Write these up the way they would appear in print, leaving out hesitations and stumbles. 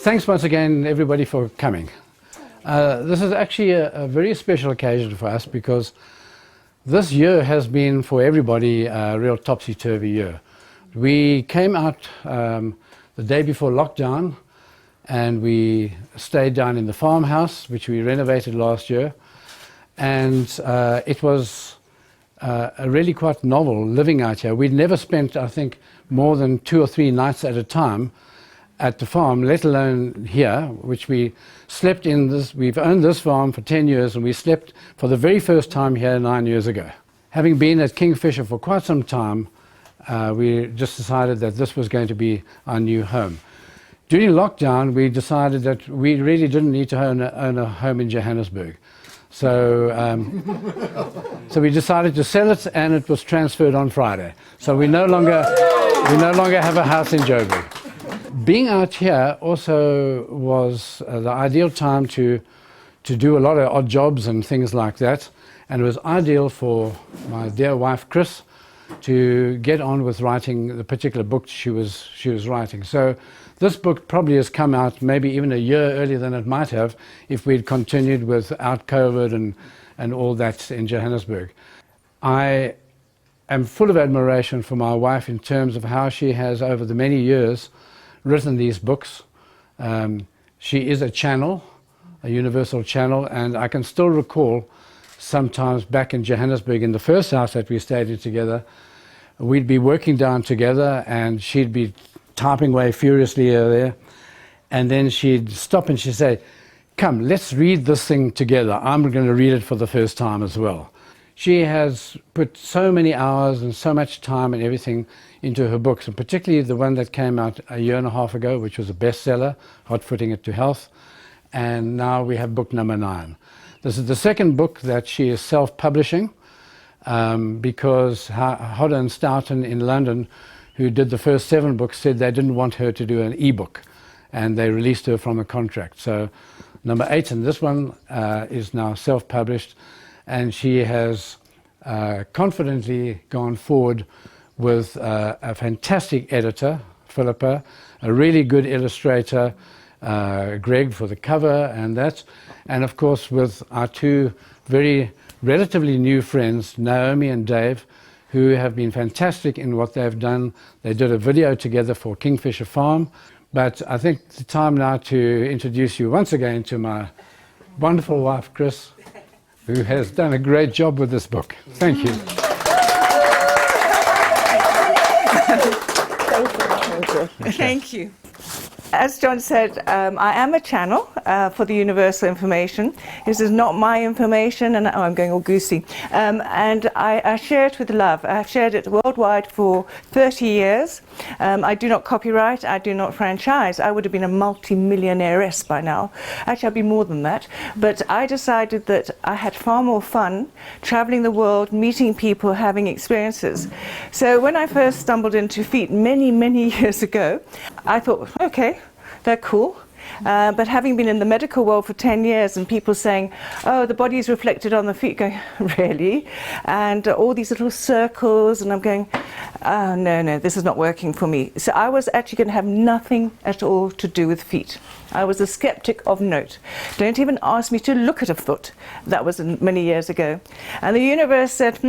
thanks once again, everybody, for coming. This is actually a very special occasion for us because this year has been, for everybody, a real topsy-turvy year. We came out the day before lockdown and we stayed down in the farmhouse, which we renovated last year. And it was a really quite novel living out here. We'd never spent, I think, more than 2 or 3 nights at a time at the farm, let alone here, which we slept in this. We've owned this farm for 10 years and we slept for the very first time here 9 years ago. Having been at Kingfisher for quite some time, we just decided that this was going to be our new home. During lockdown, we decided that we really didn't need to own a home in Johannesburg. So, so we decided to sell it, and it was transferred on Friday. So we no longer have a house in Joburg. Being out here also was the ideal time to do a lot of odd jobs and things like that. And it was ideal for my dear wife, Chris, to get on with writing the particular book she was writing. So this book probably has come out maybe even a year earlier than it might have if we'd continued without COVID and all that in Johannesburg. I am full of admiration for my wife in terms of how she has, over the many years, written these books. She is a channel, a universal channel, and I can still recall sometimes back in Johannesburg in the first house that we stayed in together, we'd be working down together and she'd be typing away furiously there, and then she'd stop and she'd say, "Come, let's read this thing together. I'm going to read it for the first time as well." She has put so many hours and so much time and everything into her books, and particularly the one that came out a year and a half ago, which was a bestseller, Hot-Footing It to Health, and now we have book number 9. This is the second book that she is self-publishing because Hodder and Stoughton in London, who did the first 7 books, said they didn't want her to do an e-book, and they released her from the contract. So number 8 in this one is now self-published, and she has confidently gone forward with a fantastic editor, Philippa, a really good illustrator, Greg for the cover and that, and of course with our 2 very relatively new friends, Naomi and Dave, who have been fantastic in what they've done. They did a video together for Kingfisher Farm, but I think it's time now to introduce you once again to my wonderful wife, Chris, who has done a great job with this book. Thank you. Thank you. As John said, I am a channel for the universal information. This is not my information, and I'm going all goosey. And I share it with love. I've shared it worldwide for 30 years. I do not copyright, I do not franchise. I would have been a multi-millionairess by now. Actually, I'd be more than that. But I decided that I had far more fun traveling the world, meeting people, having experiences. So when I first stumbled into feet many, many years ago, I thought, okay, they're cool. But having been in the medical world for 10 years and people saying, oh, the body is reflected on the feet, going, really? And all these little circles, and I'm going, oh, no, this is not working for me. So I was actually going to have nothing at all to do with feet. I was a skeptic of note. Don't even ask me to look at a foot. That was many years ago. And the universe said,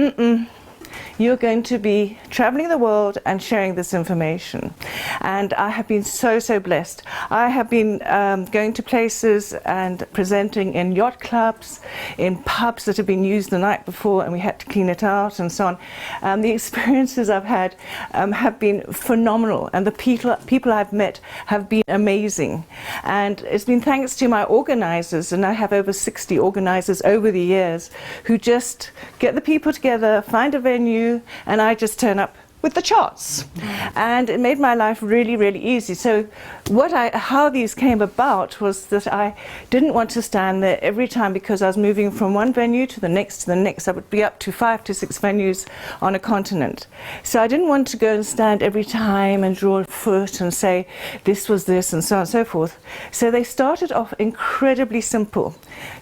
you're going to be traveling the world and sharing this information. And I have been so blessed. I have been going to places and presenting in yacht clubs, in pubs that have been used the night before and we had to clean it out and so on. The experiences I've had have been phenomenal, and the people I've met have been amazing. And it's been thanks to my organizers, and I have over 60 organizers over the years, who just get the people together, find a venue, and I just turn up with the charts. And it made my life really easy. So how these came about was that I didn't want to stand there every time, because I was moving from one venue to the next. I would be up to 5 to 6 venues on a continent. So I didn't want to go and stand every time and draw a foot and say this was this and so on and so forth. So they started off incredibly simple,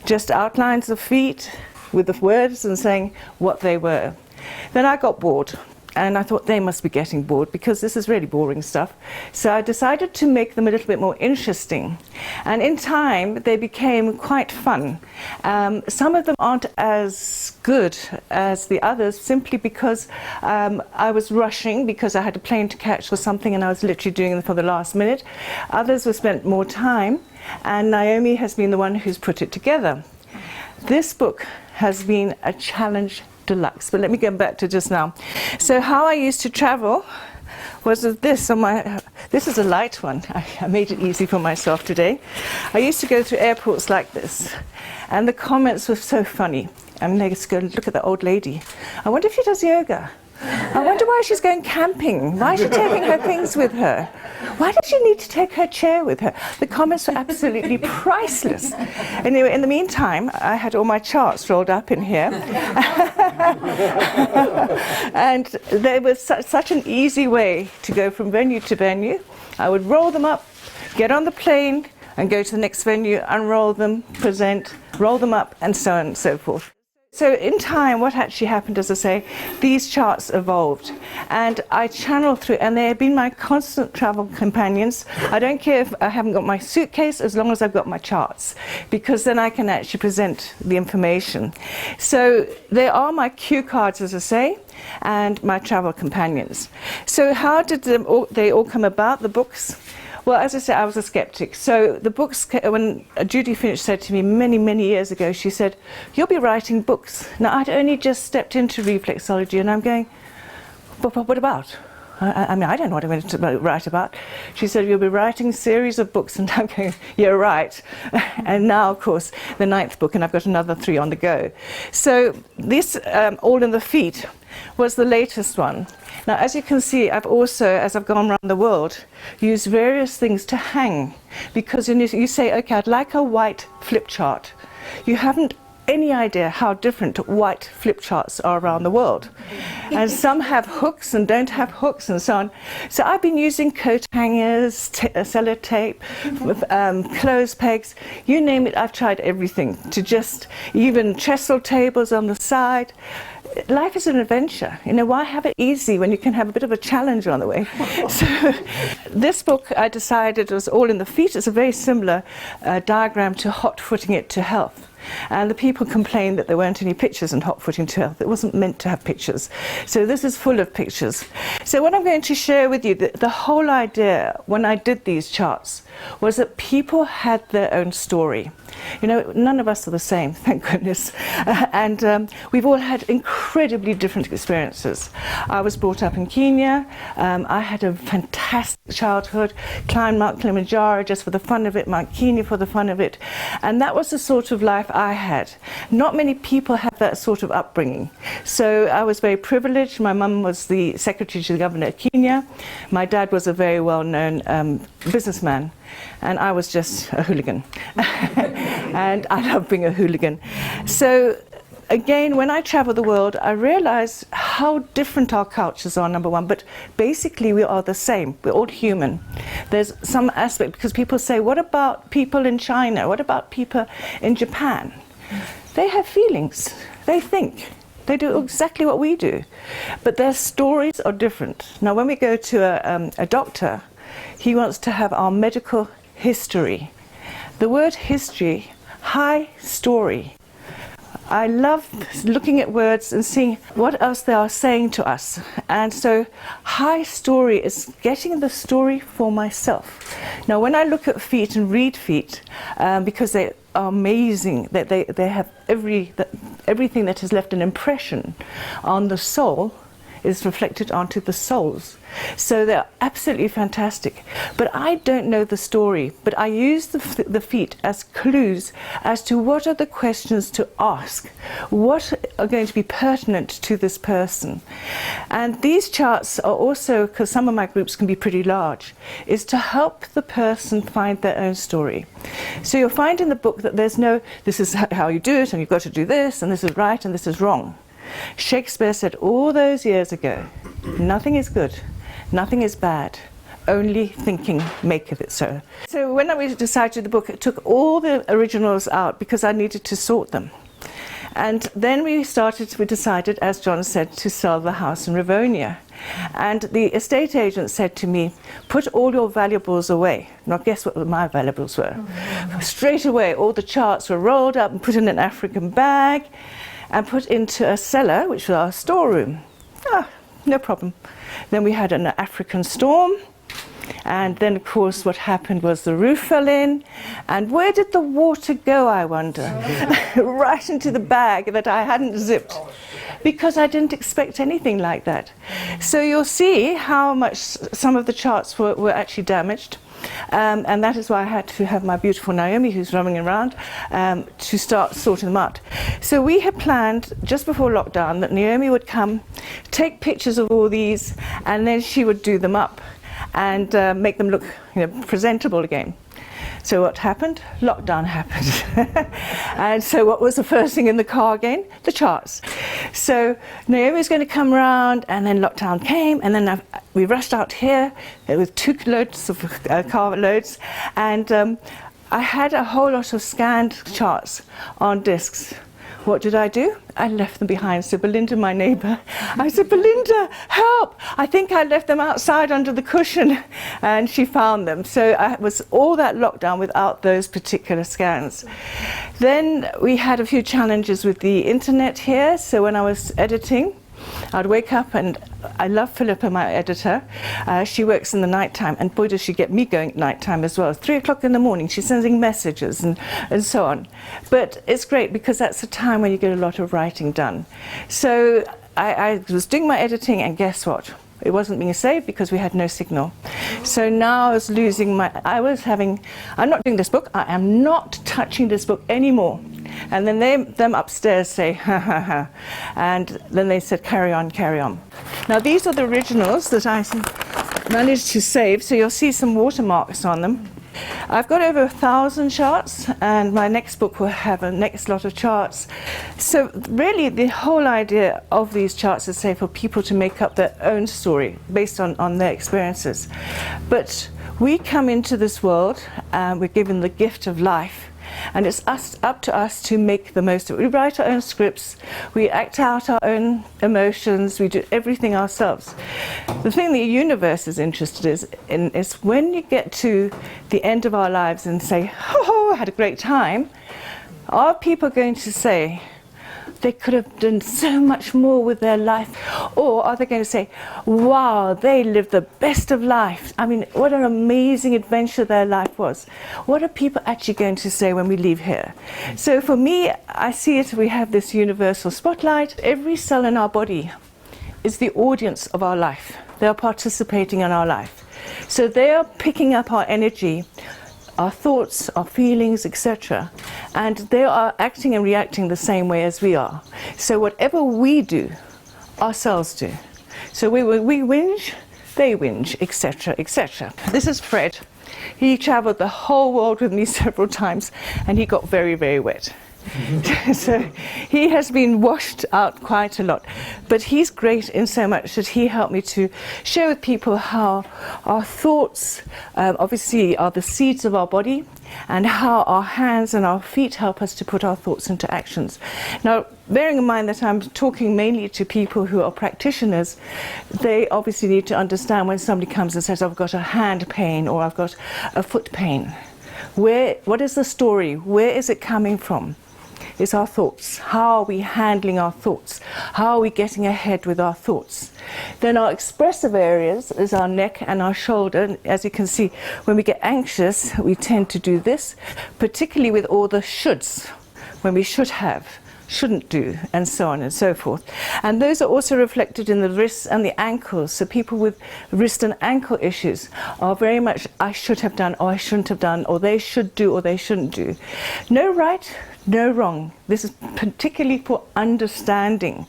just outlines of feet with the words and saying what they were. Then I got bored. and I thought they must be getting bored because this is really boring stuff. So I decided to make them a little bit more interesting. And in time, they became quite fun. Some of them aren't as good as the others simply because I was rushing because I had a plane to catch or something, and I was literally doing them for the last minute. Others were spent more time, and Naomi has been the one who's put it together. This book has been a challenge deluxe, but let me go back to just now. So how I used to travel was with this on my, this is a light one. I made it easy for myself today. I used to go through airports like this, and the comments were so funny. I mean, they just go, look at the old lady. I wonder if she does yoga. I wonder why she's going camping. Why is she taking her things with her? Why does she need to take her chair with her? The comments were absolutely priceless. Anyway, in the meantime, I had all my charts rolled up in here. And there was such an easy way to go from venue to venue. I would roll them up, get on the plane, and go to the next venue, unroll them, present, roll them up, and so on and so forth. So in time, what actually happened, as I say, these charts evolved, and I channel through, and they have been my constant travel companions. I don't care if I haven't got my suitcase, as long as I've got my charts, because then I can actually present the information. So they are my cue cards, as I say, and my travel companions. So how did they all come about, the books? Well, as I said, I was a skeptic. So the books, when Judy Finch said to me many, many years ago, she said, "You'll be writing books." Now, I'd only just stepped into reflexology, and I'm going, but what about? I mean, I don't know what I'm going to write about. She said, "You'll be writing a series of books," and I'm going, "You're right." And now, of course, the 9th book, and I've got another 3 on the go. So this, All in the Feet, was the latest one. Now, as you can see, I've also, as I've gone around the world, used various things to hang. Because you say, okay, I'd like a white flip chart. You haven't any idea how different white flip charts are around the world. And some have hooks and don't have hooks and so on. So I've been using coat hangers, sellotape, clothes pegs, you name it, I've tried everything. To just, even trestle tables on the side. Life is an adventure. You know, why have it easy when you can have a bit of a challenge on the way? So this book, I decided, was All in the Feet. It's a very similar diagram to Hot Footing It to Health. And the people complained that there weren't any pictures in Hot Footing to Health. It wasn't meant to have pictures. So this is full of pictures. So what I'm going to share with you, the whole idea when I did these charts was that people had their own story. You know, none of us are the same, thank goodness. And we've all had incredibly different experiences. I was brought up in Kenya. I had a fantastic childhood, climbed Mount Kilimanjaro just for the fun of it, Mount Kenya for the fun of it. And that was the sort of life I had. Not many people have that sort of upbringing. So I was very privileged. My mum was the secretary to the governor of Kenya. My dad was a very well-known businessman. And I was just a hooligan. And I love being a hooligan. So again, when I travel the world, I realize how different our cultures are, number one, but basically we are the same. We're all human. There's some aspect, because people say, what about people in China? What about people in Japan? They have feelings. They think. They do exactly what we do. But their stories are different. Now, when we go to a doctor, he wants to have our medical history. The word history, high story. I love looking at words and seeing what else they are saying to us. And so high story is getting the story for myself. Now when I look at feet and read feet, because they are amazing, that they have everything that has left an impression on the soul is reflected onto the souls. So they're absolutely fantastic. But I don't know the story, but I use the feet as clues as to what are the questions to ask, what are going to be pertinent to this person. And these charts are also, because some of my groups can be pretty large, is to help the person find their own story. So you'll find in the book that there's no, this is how you do it, and you've got to do this, and this is right, and this is wrong. Shakespeare said all those years ago, nothing is good, nothing is bad, only thinking maketh it so. So when I decided to do the book, I took all the originals out because I needed to sort them. And then we decided, as John said, to sell the house in Rivonia. And the estate agent said to me, put all your valuables away. Now guess what my valuables were? Straight away, all the charts were rolled up and put in an African bag and put into a cellar, which was our storeroom. No problem. Then we had an African storm. And then, of course, what happened was the roof fell in. And where did the water go, I wonder? Right into the bag that I hadn't zipped, because I didn't expect anything like that. So you'll see how much some of the charts were actually damaged. And that is why I had to have my beautiful Naomi, who's running around, to start sorting them out. So we had planned just before lockdown that Naomi would come, take pictures of all these, and then she would do them up and make them look, presentable again. So what happened? Lockdown happened. And so what was the first thing in the car again? The charts. So Naomi was going to come around, and then lockdown came, and then we rushed out here with 2 loads of car loads, and I had a whole lot of scanned charts on discs. What did I do? I left them behind. So Belinda, my neighbour, I said, Belinda, help! I think I left them outside under the cushion. And she found them. So I was all that lockdown without those particular scans. Then we had a few challenges with the internet here. So when I was editing, I'd wake up, and I love Philippa, my editor. She works in the night time, and boy does she get me going at night time as well. 3 o'clock in the morning, she's sending messages and so on. But it's great because that's the time when you get a lot of writing done. So I was doing my editing, and guess what? It wasn't being saved because we had no signal. So now I was losing I'm not doing this book, I am not touching this book anymore. And then them upstairs say, ha ha ha. And then they said, carry on, carry on. Now these are the originals that I managed to save, so you'll see some watermarks on them. I've got over 1,000 charts, and my next book will have a next lot of charts. So really the whole idea of these charts is, say, for people to make up their own story based on their experiences. But we come into this world, we're given the gift of life, and it's up to us to make the most of it. We write our own scripts, we act out our own emotions, we do everything ourselves. The thing the universe is interested in is when you get to the end of our lives and say, oh, I had a great time, are people going to say, they could have done so much more with their life? Or are they going to say, wow, they lived the best of life. I mean, what an amazing adventure their life was. What are people actually going to say when we leave here? So for me, I see it, we have this universal spotlight. Every cell in our body is the audience of our life. They are participating in our life. So they are picking up our energy, our thoughts, our feelings, etc. And they are acting and reacting the same way as we are. So whatever we do, our cells do. So we whinge, they whinge, etc., etc. This is Fred. He travelled the whole world with me several times, and he got very, very wet. So he has been washed out quite a lot, but he's great in so much that he helped me to share with people how our thoughts obviously are the seeds of our body, and how our hands and our feet help us to put our thoughts into actions. Now, bearing in mind that I'm talking mainly to people who are practitioners, they obviously need to understand when somebody comes and says, I've got a hand pain or I've got a foot pain. What is the story? Where is it coming from? It's our thoughts. How are we handling our thoughts? How are we getting ahead with our thoughts? Then our expressive areas is our neck and our shoulder. As you can see, when we get anxious, we tend to do this, particularly with all the shoulds, when we should have, shouldn't do, and so on and so forth. And those are also reflected in the wrists and the ankles. So people with wrist and ankle issues are very much, I should have done, or I shouldn't have done, or they should do, or they shouldn't do. No right, no wrong. This is particularly for understanding.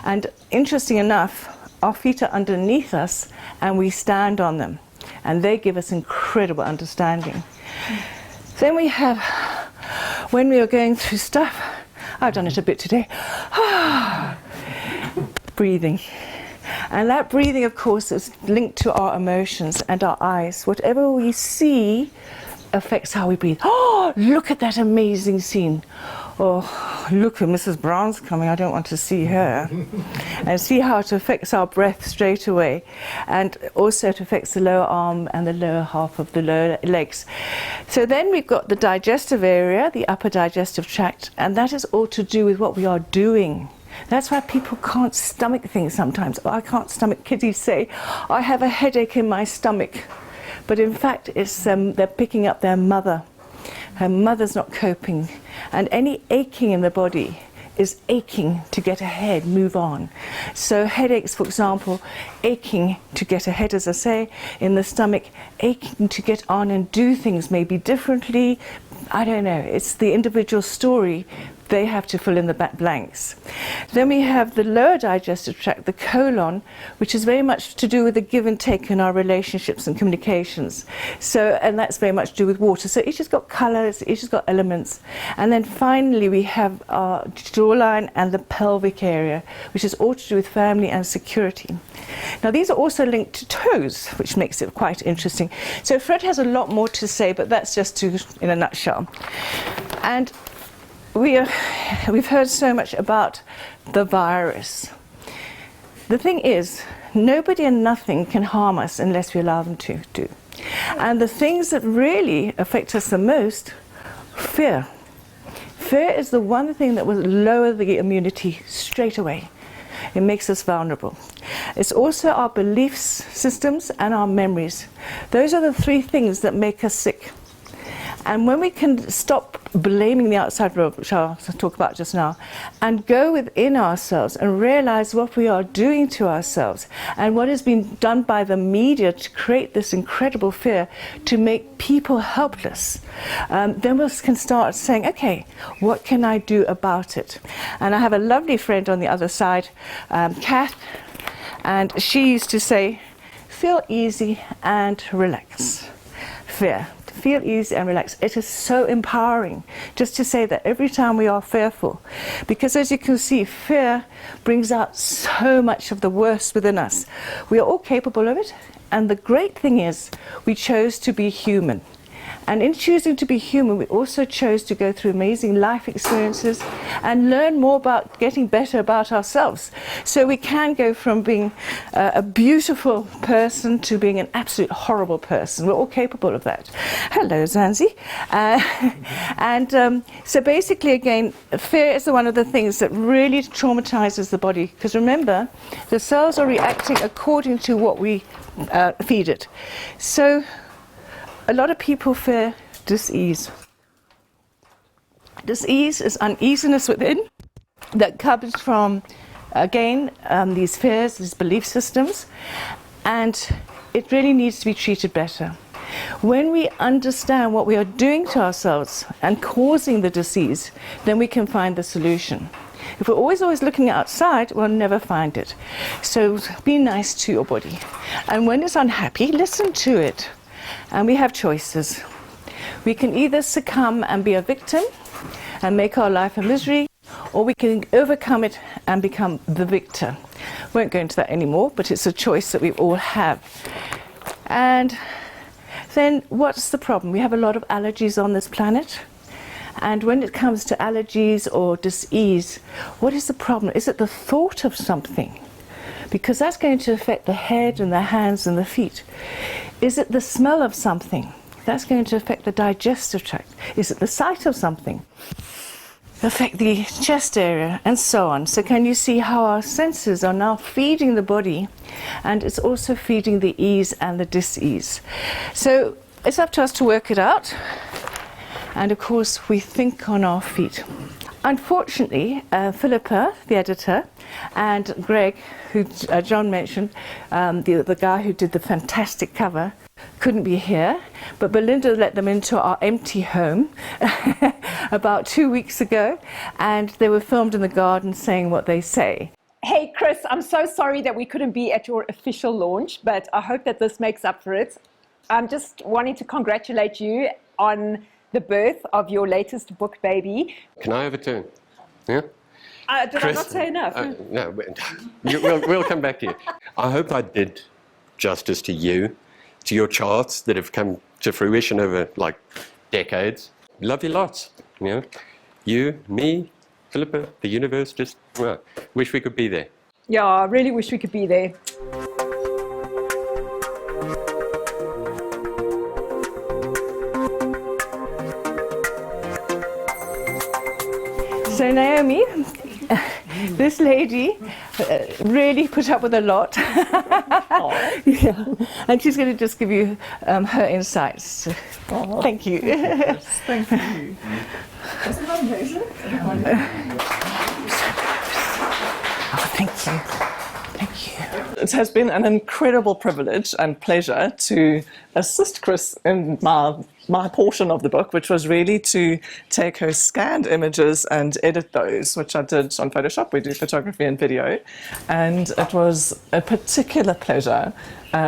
And interesting enough, our feet are underneath us and we stand on them, and they give us incredible understanding. Then we have, when we are going through stuff, I've done it a bit today, breathing. And that breathing, of course, is linked to our emotions and our eyes. Whatever we see affects how we breathe. Oh, look at that amazing scene. oh, look, Mrs. Brown's coming, I don't want to see her. And see how it affects our breath straight away. And also it affects the lower arm and the lower half of the lower legs. So then we've got the digestive area, the upper digestive tract, and that is all to do with what we are doing. That's why people can't stomach things sometimes. Oh, I can't stomach. Kiddies say, I have a headache in my stomach. But in fact, it's they're picking up their mother. Her mother's not coping. And any aching in the body is aching to get ahead, move on. So headaches, for example, aching to get ahead, as I say, in the stomach, aching to get on and do things maybe differently. I don't know. It's the individual story. They have to fill in the blanks. Then we have the lower digestive tract, the colon, which is very much to do with the give and take in our relationships and communications. So, and that's very much to do with water. So each has got colours, each has got elements. And then finally we have our jawline and the pelvic area, which is all to do with family and security. Now these are also linked to toes, which makes it quite interesting. So Fred has a lot more to say, but that's just in a nutshell. And we've heard so much about the virus. The thing is, nobody and nothing can harm us unless we allow them to do. And the things that really affect us the most, fear. Fear is the one thing that will lower the immunity straight away. It makes us vulnerable. It's also our beliefs systems and our memories. Those are the three things that make us sick. And when we can stop blaming the outside world, which I'll talk about just now, and go within ourselves and realize what we are doing to ourselves and what has been done by the media to create this incredible fear to make people helpless, then we can start saying, okay, what can I do about it? And I have a lovely friend on the other side, Kath, and she used to say, feel easy and relax. Fear. Feel easy and relax. It is so empowering just to say that every time we are fearful, because as you can see, fear brings out so much of the worst within us. We are all capable of it, and the great thing is we chose to be human. And in choosing to be human, we also chose to go through amazing life experiences and learn more about getting better about ourselves. So we can go from being a beautiful person to being an absolute horrible person. We're all capable of that. Hello, Zanzi. So basically, again, fear is one of the things that really traumatizes the body. Because remember, the cells are reacting according to what we feed it. So a lot of people fear dis-ease. Dis-ease is uneasiness within that comes from, again, these fears, these belief systems, and it really needs to be treated better. When we understand what we are doing to ourselves and causing the disease, then we can find the solution. If we're always looking outside, we'll never find it. So be nice to your body. And when it's unhappy, listen to it. And we have choices. We can either succumb and be a victim and make our life a misery, or we can overcome it and become the victor. Won't go into that anymore, but it's a choice that we all have. And then what's the problem? We have a lot of allergies on this planet. And when it comes to allergies or dis-ease, what is the problem? Is it the thought of something? Because that's going to affect the head and the hands and the feet. Is it the smell of something? That's going to affect the digestive tract. Is it the sight of something? Affect the chest area, and so on. So can you see how our senses are now feeding the body, and it's also feeding the ease and the dis-ease. So it's up to us to work it out. And of course, we think on our feet. Unfortunately, Philippa, the editor, and Greg, who John mentioned, the guy who did the fantastic cover, couldn't be here, but Belinda let them into our empty home about 2 weeks ago, and they were filmed in the garden saying what they say. Hey Chris, I'm so sorry that we couldn't be at your official launch, but I hope that this makes up for it. I'm just wanting to congratulate you on the birth of your latest book, baby. Can I have a turn? Yeah? Did Chris, I not say enough? No, we'll come back to you. I hope I did justice to you, to your charts that have come to fruition over like decades. Love you lots. You know, you, me, Philippa, the universe, just wish we could be there. Yeah, I really wish we could be there. So Naomi, this lady really put up with a lot. Yeah. And she's going to just give you her insights. Thank you. Yes, thank you. Isn't that amazing? Oh, thank you. Thank you. It has been an incredible privilege and pleasure to assist Chris in my portion of the book, which was really to take her scanned images and edit those, which I did on Photoshop. We do photography and video. And it was a particular pleasure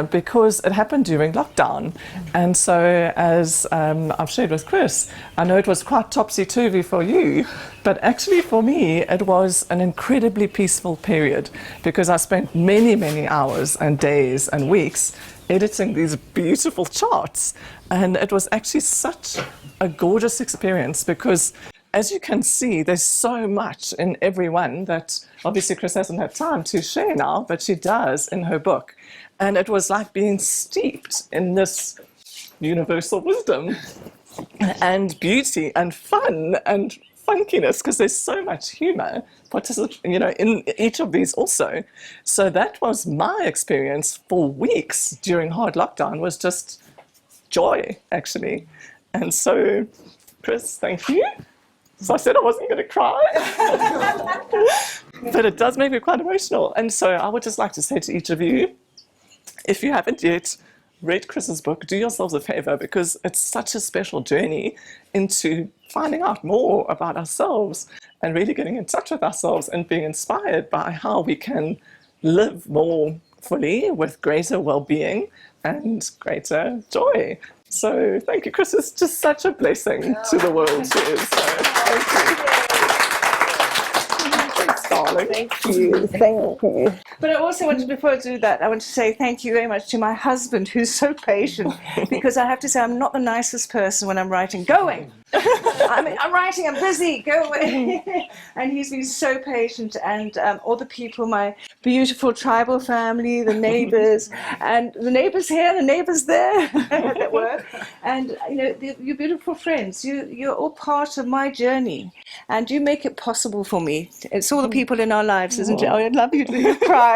because it happened during lockdown. And so, as I've shared with Chris, I know it was quite topsy-turvy for you, but actually for me, it was an incredibly peaceful period because I spent many, many hours and days and weeks editing these beautiful charts. And it was actually such a gorgeous experience because, as you can see, there's so much in every one that obviously Chris hasn't had time to share now, but she does in her book. And it was like being steeped in this universal wisdom and beauty and fun and funkiness, because there's so much humor, in each of these also. So that was my experience for weeks during hard lockdown, was just joy, actually. And so, Chris, thank you. So I said I wasn't going to cry, but it does make me quite emotional. And so I would just like to say to each of you, if you haven't yet read Chris's book, do yourselves a favor, because it's such a special journey into finding out more about ourselves and really getting in touch with ourselves and being inspired by how we can live more fully with greater well-being and greater joy. So thank you, Chris. It's just such a blessing to the world. She is. So thank you. Thanks, darling. Thank you. Thank you. But I also wanted, before I do that, I want to say thank you very much to my husband, who's so patient, because I have to say I'm not the nicest person when I'm writing. Go away. I'm writing, I'm busy, go away. And he's been so patient, and all the people, my beautiful tribal family, the neighbors, and the neighbors here, the neighbors there, that were, and your beautiful friends. You're all part of my journey, and you make it possible for me. It's all the people in our lives, isn't it? Oh, I love you, you're crying.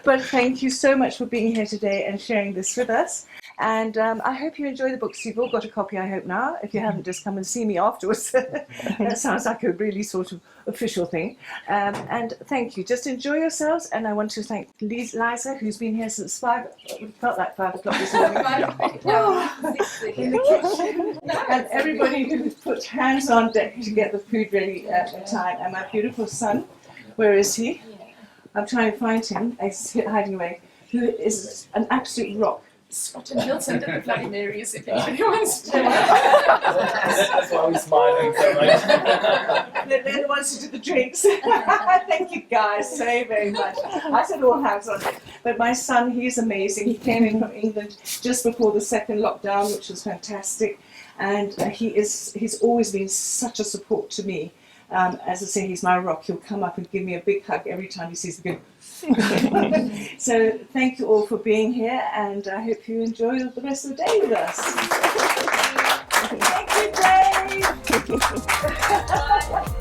But thank you so much for being here today and sharing this with us. And I hope you enjoy the books. You've all got a copy, I hope, now. If you haven't, just come and see me afterwards. That sounds like a really sort of official thing. And thank you. Just enjoy yourselves. And I want to thank Liza, who's been here since 5. It felt like 5 o'clock this morning. In the kitchen. And everybody who put hands on deck to get the food ready at time. And my beautiful son, where is he? I'm trying to find him. He's hiding away. Who is an absolute rock. Scott and Hilton did the Bloody Marys, if anybody wants to. That's why we're smiling so much. They're the ones who did the drinks. Thank you guys so very much. I said all hands on it. But my son, he's amazing. He came in from England just before the second lockdown, which was fantastic. And he's always been such a support to me. As I say, he's my rock. He'll come up and give me a big hug every time he sees the good. So thank you all for being here, and I hope you enjoy the rest of the day with us. Thank you, Dave.